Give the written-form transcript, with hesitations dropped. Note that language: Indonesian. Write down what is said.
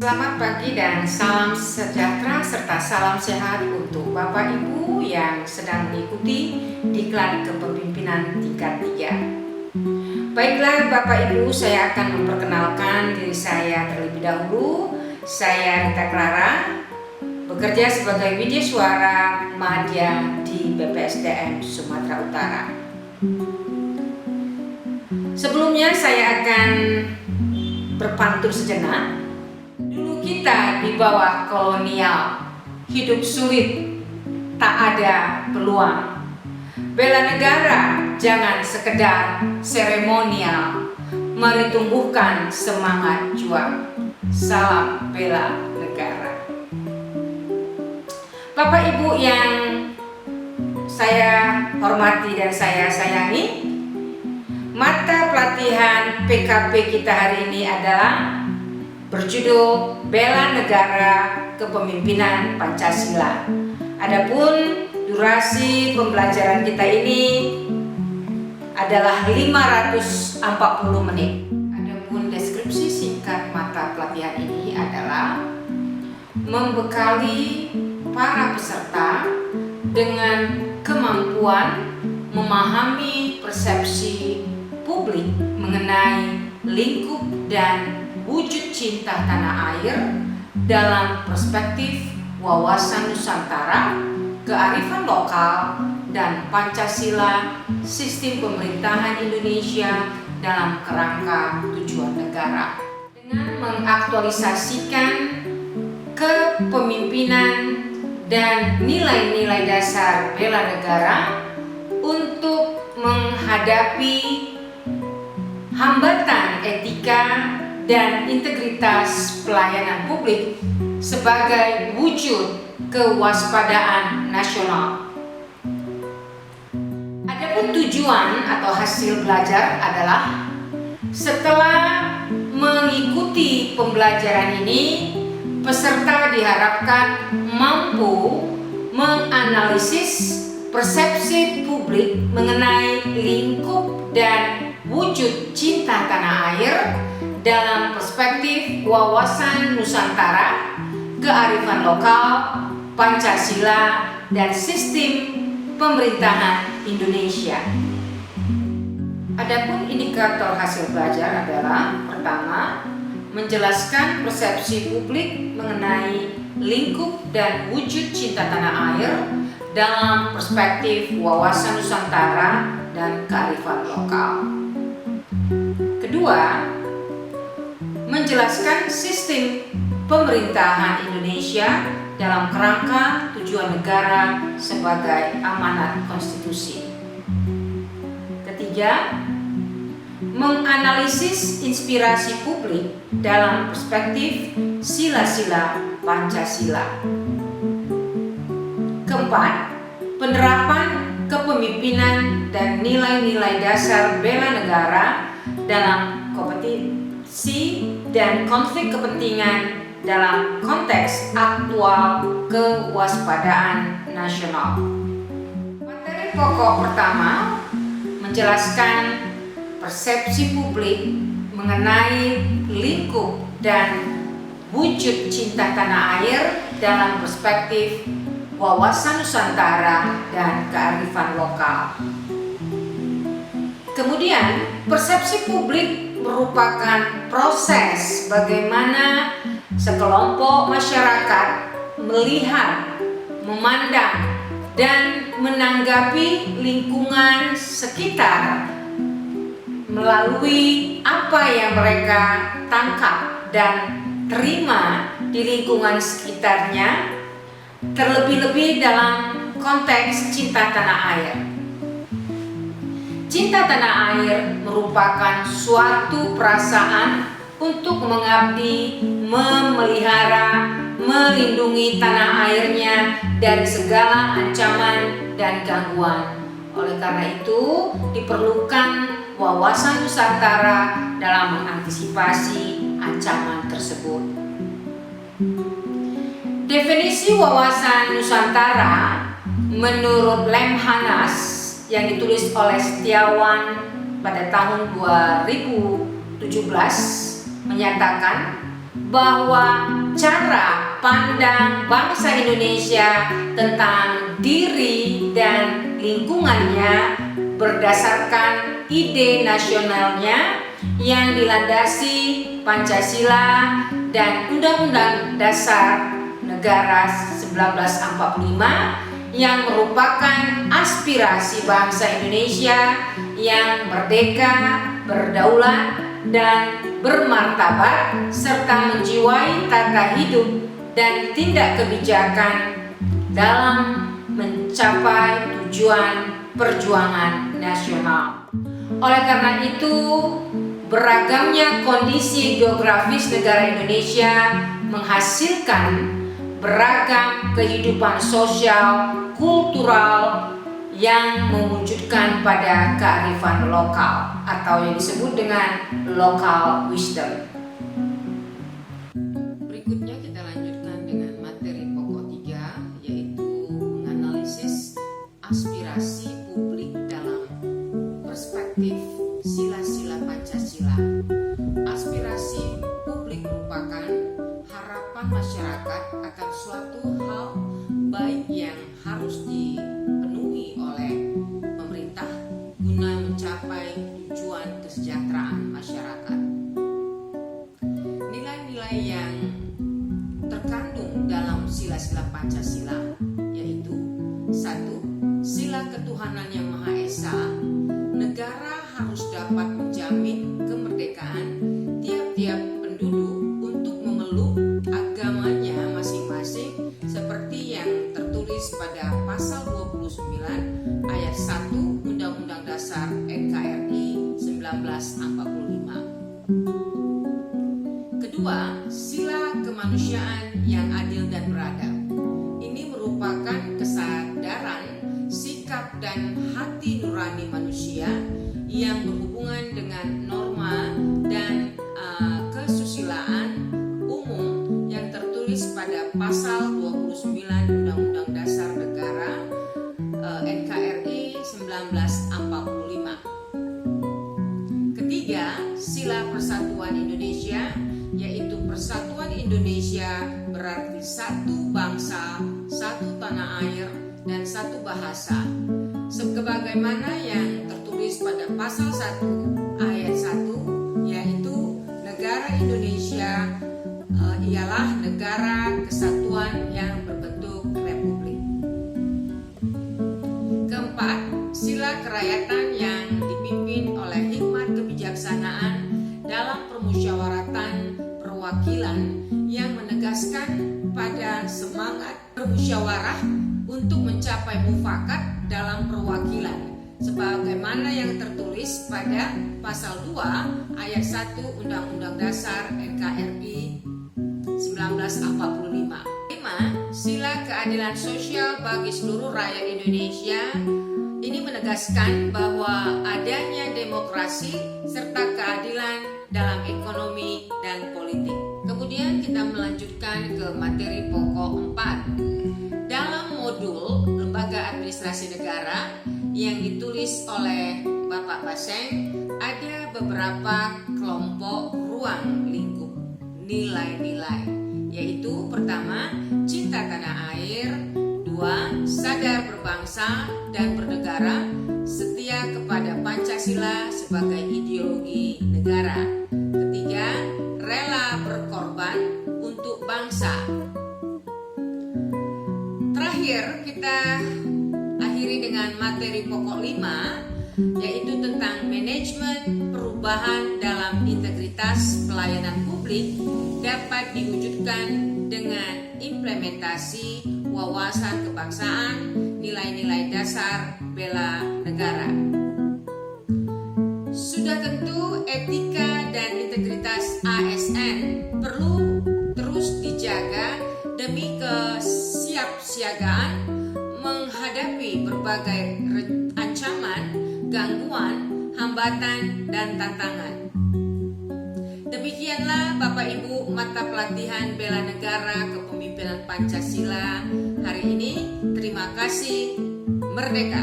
Selamat pagi dan salam sejahtera serta salam sehat untuk Bapak Ibu yang sedang mengikuti diklat kepemimpinan tingkat 3. Baiklah Bapak Ibu, saya akan memperkenalkan diri saya terlebih dahulu. Saya Rita Clara, bekerja sebagai widyasuara madya di BPSDM Sumatera Utara. Sebelumnya saya akan berpantun sejenak. Dulu kita di bawah kolonial, hidup sulit, tak ada peluang. Bela negara jangan sekedar seremonial, mari tumbuhkan semangat juang. Salam bela negara. Bapak Ibu yang saya hormati dan saya sayangi, mata pelatihan PKP kita hari ini adalah berjudul Bela Negara Kepemimpinan Pancasila. Adapun durasi pembelajaran kita ini adalah 540 menit. Adapun deskripsi singkat mata pelatihan ini adalah membekali para peserta dengan kemampuan memahami persepsi publik mengenai lingkup dan wujud cinta tanah air dalam perspektif wawasan Nusantara, kearifan lokal, dan Pancasila, sistem pemerintahan Indonesia dalam kerangka tujuan negara. Dengan mengaktualisasikan kepemimpinan dan nilai-nilai dasar bela negara untuk menghadapi hambatan etika dan integritas pelayanan publik sebagai wujud kewaspadaan nasional. Adapun tujuan atau hasil belajar adalah setelah mengikuti pembelajaran ini, peserta diharapkan mampu menganalisis persepsi publik mengenai lingkup dan wujud cinta tanah air dalam perspektif wawasan Nusantara, kearifan lokal, Pancasila, dan sistem pemerintahan Indonesia. Adapun indikator hasil belajar adalah: pertama, menjelaskan persepsi publik mengenai lingkup dan wujud cinta tanah air dalam perspektif wawasan Nusantara dan kearifan lokal. Kedua, menjelaskan sistem pemerintahan Indonesia dalam kerangka tujuan negara sebagai amanat konstitusi. Ketiga, menganalisis inspirasi publik dalam perspektif sila-sila Pancasila. Keempat, penerapan kepemimpinan dan nilai-nilai dasar bela negara dalam kompetisi dan konflik kepentingan dalam konteks aktual kewaspadaan nasional. Materi pokok pertama menjelaskan persepsi publik mengenai lingkup dan wujud cinta tanah air dalam perspektif wawasan Nusantara dan kearifan lokal. Kemudian, persepsi publik merupakan proses bagaimana sekelompok masyarakat melihat, memandang, dan menanggapi lingkungan sekitar melalui apa yang mereka tangkap dan terima di lingkungan sekitarnya, terlebih-lebih dalam konteks cinta tanah air. Cinta tanah air merupakan suatu perasaan untuk mengabdi, memelihara, melindungi tanah airnya dari segala ancaman dan gangguan. Oleh karena itu, diperlukan wawasan Nusantara dalam mengantisipasi ancaman tersebut. Definisi wawasan Nusantara menurut Lemhanas yang ditulis oleh Setiawan pada tahun 2017 menyatakan bahwa cara pandang bangsa Indonesia tentang diri dan lingkungannya berdasarkan ide nasionalnya yang dilandasi Pancasila dan Undang-Undang Dasar Negara 1945 yang merupakan aspirasi bangsa Indonesia yang merdeka, berdaulat, dan bermartabat serta menjiwai tata hidup dan tindak kebijakan dalam mencapai tujuan perjuangan nasional. Oleh karena itu, beragamnya kondisi geografis negara Indonesia menghasilkan beragam kehidupan sosial, kultural yang mewujudkan pada kearifan lokal atau yang disebut dengan local wisdom. Berikutnya kita lanjutkan dengan materi pokok 3, yaitu menganalisis aspirasi publik dalam perspektif sila-sila Pancasila. Aspirasi publik merupakan harapan masyarakat akan suatu hal baik yang harus dipenuhi oleh pemerintah guna mencapai tujuan kesejahteraan masyarakat. Nilai-nilai yang terkandung dalam sila-sila Pancasila yaitu 1. Sila ketuhanan yang Maha Esa. Negara harus dapat menjamin kemerdekaan tiap-tiap penduduk untuk memeluk agamanya masing-masing seperti yang tertulis pada pasal 29 ayat 1 Undang-Undang Dasar NKRI 1945. Kedua, sila kemanusiaan yang adil dan beradab. Ini merupakan kesadaran, sikap dan hati nurani manusia yang berhubungan dengan norma dan kesusilaan umum yang tertulis pada pasal 29 Undang-Undang Dasar Negara NKRI 1945. Ketiga, sila persatuan Indonesia, yaitu persatuan Indonesia berarti satu bangsa, satu tanah air, dan satu bahasa. Sebagaimana yang tertulis pada pasal 1 ayat 1, yaitu negara Indonesia ialah negara kesatuan yang berbentuk republik. Keempat, sila kerakyatan yang dipimpin oleh hikmat kebijaksanaan dalam permusyawaratan perwakilan yang menegaskan pada semangat bermusyawarah untuk mencapai mufakat dalam perwakilan sebagaimana yang tertulis pada pasal 2 ayat 1 Undang-Undang Dasar NKRI 1945. 5. Sila keadilan sosial bagi seluruh rakyat Indonesia. Ini menegaskan bahwa adanya demokrasi serta keadilan dalam ekonomi dan politik. Kemudian kita melanjutkan ke materi pokok 4. Dalam modul Lembaga Administrasi Negara yang ditulis oleh Bapak Baseng, ada beberapa kelompok ruang lingkup nilai-nilai, yaitu pertama, cinta tanah air, 2. Sadar berbangsa dan bernegara, setia kepada Pancasila sebagai ideologi negara. Ketiga, rela berkorban untuk bangsa. Terakhir, kita akhiri dengan materi pokok 5, yaitu tentang manajemen perubahan dalam integritas pelayanan publik dapat diwujudkan dengan implementasi wawasan kebangsaan, nilai-nilai dasar bela negara. Sudah tentu etika dan integritas ASN perlu terus dijaga demi kesiapsiagaan menghadapi berbagai ancaman, gangguan, hambatan, dan tantangan. Demikianlah Bapak Ibu mata pelatihan bela negara kepemimpinan Pancasila hari ini. Terima kasih. Merdeka!